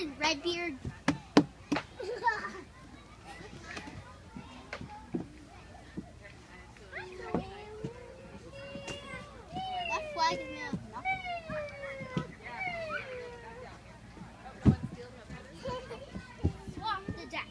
Captain Redbeard. That flag is now nothing. Swap the deck.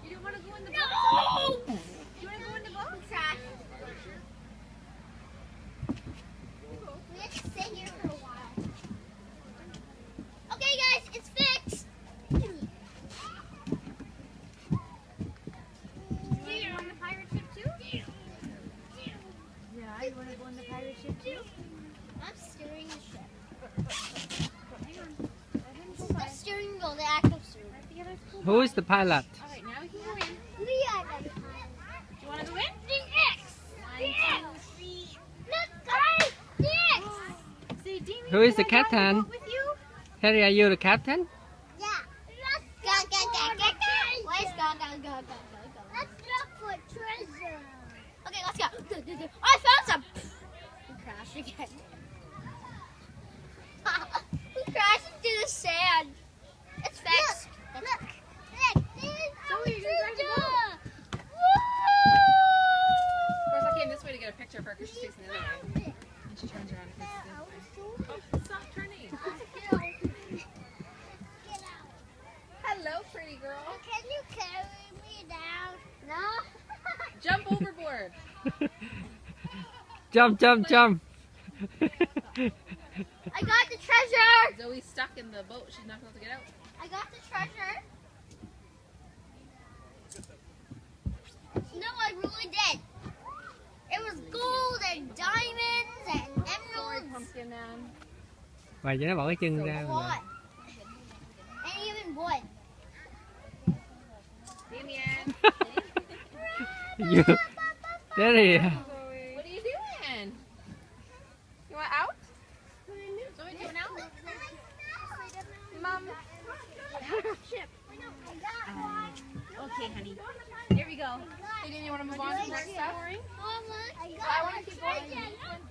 You don't want to go in the boat? No! Do you want to go in the boat? We have to stay here for a while. Okay, guys, it's fixed. Do you want to go on the pirate ship too? Yeah, you want to go on the pirate ship too? I'm steering the ship. Hang on. The steering wheel, the actual steering. Who is the pilot? All right, now we can go in. We are the Do you want to go in? The X. The X. 1, 2, 3. Look, guys, the X. Say, Damien, Who is can the I ride captain? boat with you? Harry, are you the captain? Yeah. Go. Let's go. Let's look for treasure. Okay, let's go. I found some. We crashed again. We crashed into the sand. It's fixed. Look. Zoe, you're going to go. Of course, I came this way to get a picture of her because she's facing the other way. And she turns around and faces this way. Oh, stop turning. Hello, pretty girl. Can you carry me down? No. Jump overboard. Jump, jump, jump. I got the treasure. Zoe's stuck in the boat. She's not able to get out. I got the treasure. No, I really did. It was gold and diamonds and Sorry, emeralds. pumpkin man. Vậy cho nó bỏ cái chân ra. What? And even wood. Damien. You... Daddy. What are you doing? You want out? Zoe, do you want out? Mom. Ship. Okay, honey. Here we go. Hey, Damien, you want to move on to the next stuff? Mama, I I want to keep going.